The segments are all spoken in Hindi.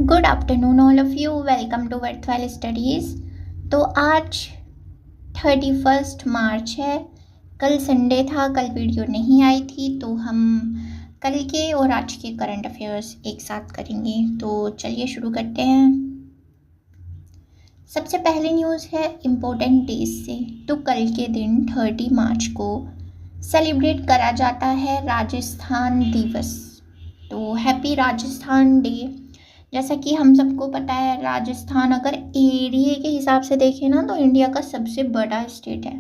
Good afternoon all of you, welcome to Worthwhile Studies. तो आज 31 मार्च है, कल संडे था, कल वीडियो नहीं आई थी, तो हम कल के और आज के करंट अफेयर्स एक साथ करेंगे। तो चलिए शुरू करते हैं। सबसे पहली न्यूज़ है इम्पोर्टेंट डेज से। तो कल के दिन 30 मार्च को सेलिब्रेट करा जाता है राजस्थान दिवस। तो हैप्पी राजस्थान डे। जैसा कि हम सबको पता है, राजस्थान अगर एरिया के हिसाब से देखें ना तो इंडिया का सबसे बड़ा स्टेट है।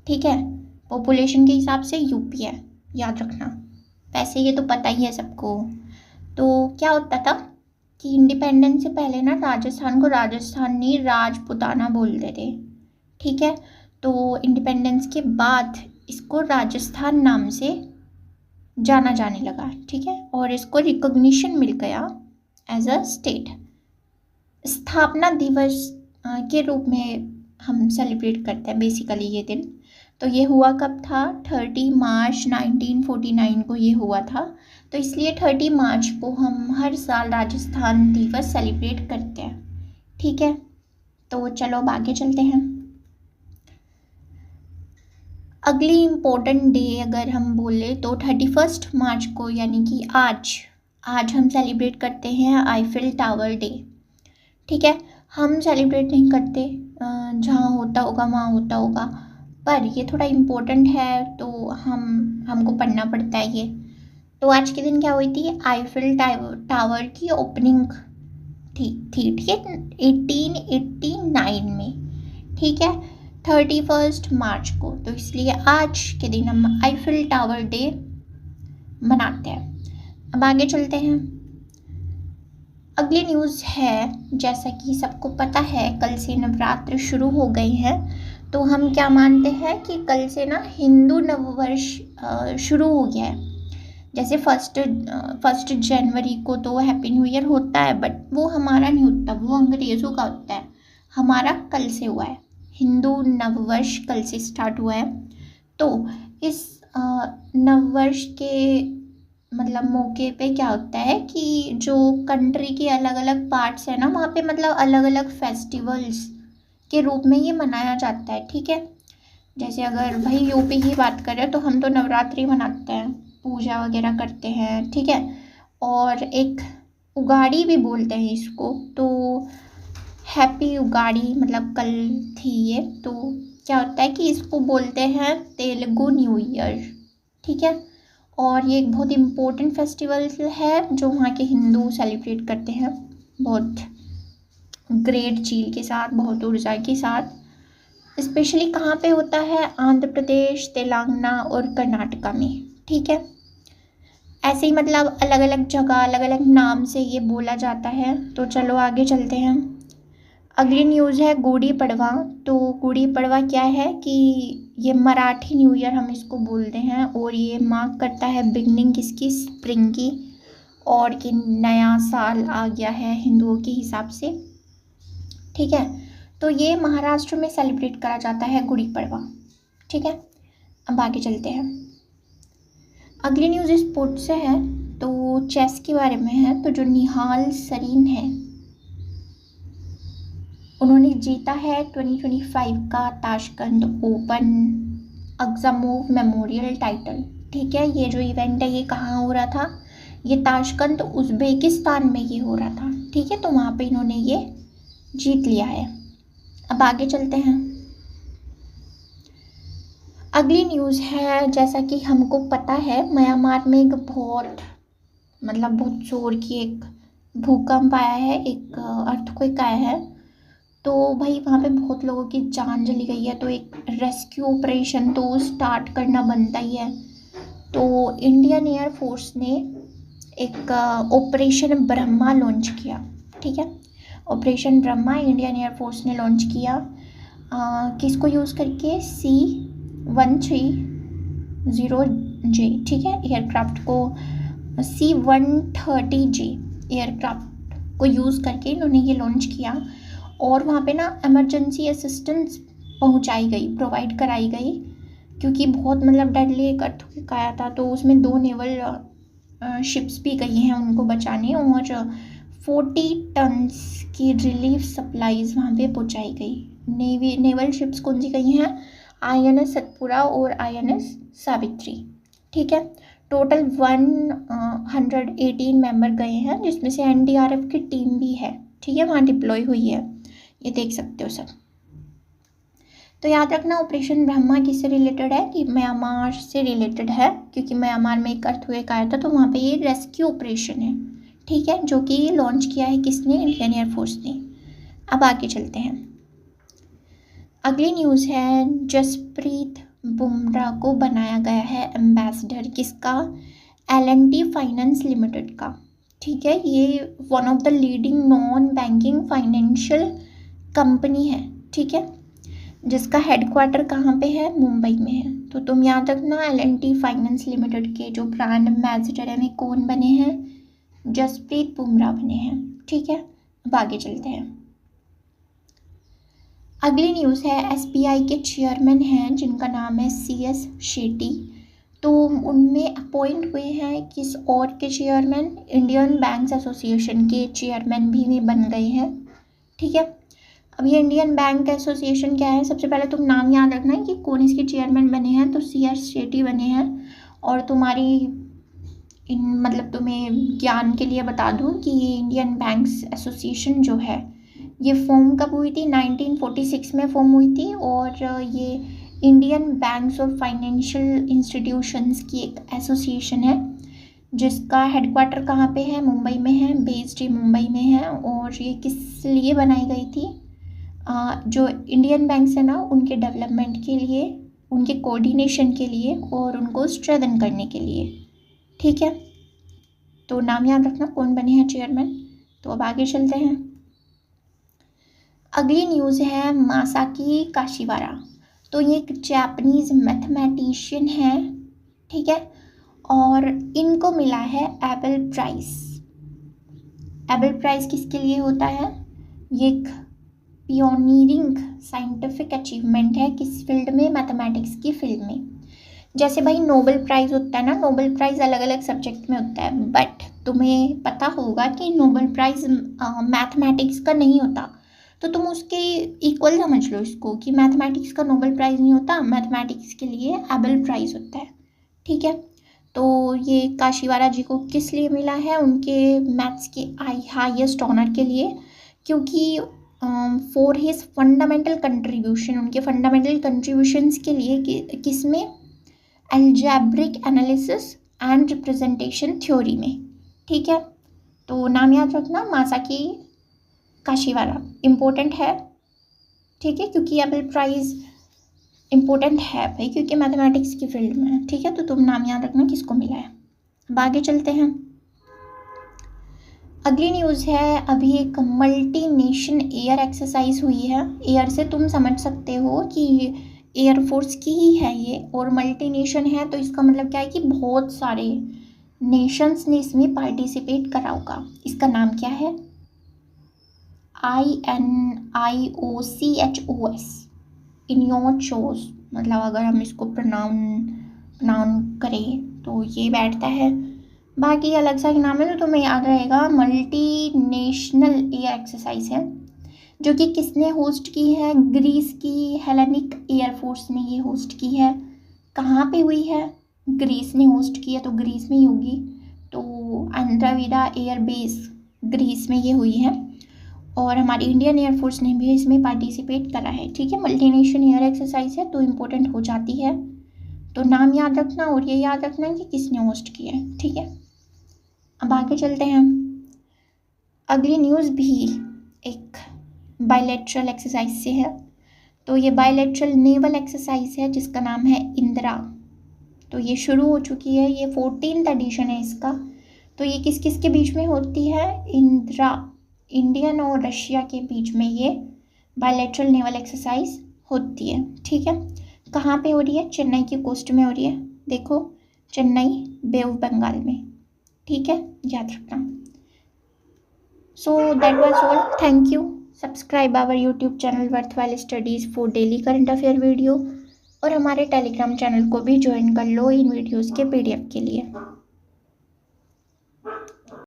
ठीक है, पॉपुलेशन के हिसाब से यूपी है, याद रखना। वैसे ये तो पता ही है सबको। तो क्या होता था कि इंडिपेंडेंस से पहले ना राजस्थान को राजस्थानी राजपुताना बोलते थे। ठीक है, तो इंडिपेंडेंस के बाद इसको राजस्थान नाम से जाना जाने लगा। ठीक है, और इसको रिकॉग्निशन मिल गया एज अ स्टेट। स्थापना दिवस के रूप में हम सेलिब्रेट करते हैं बेसिकली ये दिन। तो ये हुआ कब था? 30 मार्च 1949 को ये हुआ था। तो इसलिए 30 मार्च को हम हर साल राजस्थान दिवस सेलिब्रेट करते हैं। ठीक है, तो चलो अब आगे चलते हैं। अगली इम्पोर्टेंट डे अगर हम बोले तो 31 मार्च को, यानी कि आज हम सेलिब्रेट करते हैं आईफिल टावर डे। ठीक है, हम सेलिब्रेट नहीं करते, जहाँ होता होगा वहाँ होता होगा, पर ये थोड़ा इम्पोर्टेंट है तो हमको पढ़ना पड़ता है ये। तो आज के दिन क्या हुई थी? आईफिल टावर की ओपनिंग थी। ठीक है, 1889 में। ठीक है, 31 मार्च को। तो इसलिए आज के दिन हम आईफिल टावर डे मनाते हैं। अब आगे चलते हैं। अगली न्यूज़ है, जैसा कि सबको पता है, कल से नवरात्र शुरू हो गए हैं। तो हम क्या मानते हैं कि कल से ना हिंदू नववर्ष शुरू हो गया है। जैसे फर्स्ट जनवरी को तो हैप्पी न्यू ईयर होता है, बट वो हमारा नहीं होता, वो अंग्रेज़ों का होता है। हमारा कल से हुआ है, हिंदू नववर्ष कल से स्टार्ट हुआ है। तो इस नववर्ष के मतलब मौके पे क्या होता है कि जो कंट्री के अलग अलग पार्ट्स हैं ना, वहाँ पे मतलब अलग अलग फेस्टिवल्स के रूप में ये मनाया जाता है। ठीक है, जैसे अगर भाई यूपी की बात करें तो हम तो नवरात्रि मनाते हैं, पूजा वगैरह करते हैं। ठीक है, और एक उगाड़ी भी बोलते हैं इसको। तो हैप्पी उगाड़ी मतलब कल थी ये। तो क्या होता है कि इसको बोलते हैं तेलुगु न्यू ईयर। ठीक है, और ये एक बहुत इम्पोर्टेंट फेस्टिवल है जो वहाँ के हिंदू सेलिब्रेट करते हैं बहुत ग्रेट चील के साथ, बहुत ऊर्जा के साथ। स्पेशली कहाँ पे होता है? आंध्र प्रदेश, तेलंगाना और कर्नाटका में। ठीक है, ऐसे ही मतलब अलग अलग जगह अलग अलग नाम से ये बोला जाता है। तो चलो आगे चलते हैं। अगली न्यूज़ है गुड़ी पड़वा। तो गुड़ी पड़वा क्या है कि ये मराठी न्यू ईयर हम इसको बोलते हैं, और ये मार्क करता है बिगनिंग किसकी? स्प्रिंग की, और कि नया साल आ गया है हिंदुओं के हिसाब से। ठीक है, तो ये महाराष्ट्र में सेलिब्रेट करा जाता है गुड़ी पड़वा। ठीक है, अब आगे चलते हैं। अगली न्यूज़ स्पोर्ट्स से है, तो चेस के बारे में है। तो जो निहाल सरीन है, उन्होंने जीता है 2025 का ताशकंद ओपन अग्जामोव मेमोरियल टाइटल। ठीक है, ये जो इवेंट है ये कहाँ हो रहा था? ये ताशकंद उज़्बेकिस्तान में ये हो रहा था। ठीक है, तो वहाँ पे इन्होंने ये जीत लिया है। अब आगे चलते हैं। अगली न्यूज़ है, जैसा कि हमको पता है, म्यांमार में एक बहुत जोर की एक भूकंप आया है, एक अर्थक्वेक आया है। तो भाई वहाँ पे बहुत लोगों की जान चली गई है, तो एक रेस्क्यू ऑपरेशन तो स्टार्ट करना बनता ही है। तो इंडियन एयर फोर्स ने एक ऑपरेशन ब्रह्मा लॉन्च किया। ठीक है, operation Brahma Indian air force ने लॉन्च किया। किसको यूज़ करके? C-130J। ठीक है, एयरक्राफ्ट को C-130J एयरक्राफ्ट को यूज़ करके इन्होंने ये लॉन्च किया। और वहाँ पे ना इमरजेंसी असिस्टेंस प्रोवाइड कराई गई, क्योंकि बहुत डेडली एक अर्थक्वेक आया था। तो उसमें 2 नेवल शिप्स भी गई हैं उनको बचाने, और 40 टन्स की रिलीफ सप्लाईज वहाँ पे पहुँचाई गई। नेवल शिप्स कौन सी गई हैं? INS सतपुरा और INS सावित्री। ठीक है, टोटल 118 मेंबर गए हैं, जिसमें से NDRF की टीम भी है। ठीक है, वहाँ डिप्लॉय हुई है, ये देख सकते हो सब। तो याद रखना ऑपरेशन ब्रह्मा किससे रिलेटेड है? कि म्यांमार से रिलेटेड है, क्योंकि म्यांमार में एक अर्थक्वेक आया था, तो वहाँ पे ये रेस्क्यू ऑपरेशन है। ठीक है, जो कि लॉन्च किया है किसने? इंडियन एयरफोर्स ने। अब आगे चलते हैं। अगली न्यूज़ है जसप्रीत बुमराह को बनाया गया है एम्बेसडर किसका? L&T फाइनेंस लिमिटेड का। ठीक है, ये one of the leading non banking financial company है। ठीक है, जिसका हेडक्वार्टर कहाँ पे है? मुंबई में है। तो तुम याद रखना L&T फाइनेंस लिमिटेड के जो ब्रांड एम्बेसडर है वे कौन बने हैं? जसप्रीत बुमराह बने हैं। ठीक है, अब आगे चलते हैं। अगली न्यूज़ है SBI के चेयरमैन हैं जिनका नाम है CS शेट्टी। तो उनमें अपॉइंट हुए हैं किस और के चेयरमैन? इंडियन बैंक्स एसोसिएशन के चेयरमैन भी बन गए हैं। ठीक है, अब ये इंडियन बैंक एसोसिएशन क्या है? सबसे पहले तुम नाम याद रखना है कि कौन इसके चेयरमैन बने हैं। तो CS शेट्टी बने हैं। और तुम्हारी मतलब तुम्हें ज्ञान के लिए बता दूं कि ये इंडियन बैंक्स एसोसिएशन जो है ये फॉर्म कब हुई थी? 1946 में फॉर्म हुई थी। और ये इंडियन बैंक्स और फाइनेंशियल इंस्टीट्यूशंस की एक एसोसिएशन है जिसका हेडक्वार्टर कहाँ पे है? मुंबई में है, बेस्ड ही मुंबई में है। और ये किस लिए बनाई गई थी? जो इंडियन बैंक्स है ना, उनके डेवलपमेंट के लिए, उनके कोऑर्डिनेशन के लिए और उनको स्ट्रेंथन करने के लिए। ठीक है, तो नाम याद रखना कौन बने हैं चेयरमैन। तो अब आगे चलते हैं। अगली न्यूज़ है मासाकी काशिवारा। तो ये एक जापानीज़ मैथमेटिशियन है। ठीक है, और इनको मिला है एबल प्राइज़। एबल प्राइज़ किसके लिए होता है? ये एक पियोनियरिंग साइंटिफिक अचीवमेंट है किस फील्ड में? मैथमेटिक्स की फील्ड में। जैसे भाई नोबेल प्राइज़ होता है ना, नोबेल प्राइज़ अलग अलग सब्जेक्ट में होता है, बट तुम्हें पता होगा कि नोबेल प्राइज़ मैथमेटिक्स का नहीं होता। तो तुम उसके इक्वल समझ लो इसको कि मैथमेटिक्स का नोबेल प्राइज़ नहीं होता, मैथमेटिक्स के लिए एबल प्राइज़ होता है। ठीक है, तो ये काशिवारा जी को किस लिए मिला है? उनके मैथ्स के हाईएस्ट ऑनर के लिए, क्योंकि फॉर हिज फंडामेंटल कंट्रीब्यूशन, उनके फंडामेंटल कंट्रीब्यूशंस के लिए किस में? Algebraic analysis and representation theory में। ठीक है, तो नाम याद रखना मासाकी काशिवारा। इम्पोर्टेंट है। ठीक है, क्योंकि एबल प्राइज़ इम्पोर्टेंट है भाई, क्योंकि मैथमेटिक्स की फील्ड में है। ठीक है, तो तुम नाम याद रखना किसको मिला है। अब आगे चलते हैं। अगली न्यूज़ है, अभी एक मल्टी नेशन एयर एक्सरसाइज हुई है। एयर से तुम समझ सकते हो कि एयरफोर्स की ही है ये, और मल्टी नेशन है तो इसका मतलब क्या है कि बहुत सारे नेशंस ने इसमें पार्टिसिपेट करा होगा। इसका नाम क्या है? INIOCHOS, इनियोचोस। मतलब अगर हम इसको प्रनाउन करें तो ये बैठता है। बाकी अलग सा नाम है तो तुम्हें याद रहेगा, मल्टी नेशनल एयर एक्सरसाइज है, जो कि किसने होस्ट की है? ग्रीस की हेलेनिक एयरफोर्स ने ये होस्ट की है। कहाँ पे हुई है? ग्रीस ने होस्ट की है, तो ग्रीस में ही होगी। तो अंद्राविदा एयर बेस ग्रीस में ये हुई है, और हमारी इंडियन एयरफोर्स ने भी इसमें पार्टिसिपेट करा है। ठीक है, मल्टी नेशन एयर एक्सरसाइज है तो इम्पोर्टेंट हो जाती है। तो नाम याद रखना और ये याद रखना कि किसने होस्ट किया है। ठीक है, अब आगे चलते हैं। अगली न्यूज़ भी एक बायलैटरल एक्सरसाइज से है। तो ये बायलैटरल नेवल एक्सरसाइज है जिसका नाम है इंदिरा। तो ये शुरू हो चुकी है, ये 14th एडिशन है इसका। तो ये किस किस के बीच में होती है? इंदिरा, इंडियन और रशिया के बीच में ये बायलैटरल नेवल एक्सरसाइज होती है। ठीक है, कहाँ पे हो रही है? चेन्नई की कोस्ट में हो रही है। देखो, चेन्नई, बे ऑफ बंगाल में। ठीक है, याद रखना। So that was all. Thank you. Subscribe our YouTube channel Worthwhile Studies for daily current affair video, और हमारे टेलीग्राम चैनल को भी ज्वाइन कर लो इन वीडियोज़ के PDF के लिए।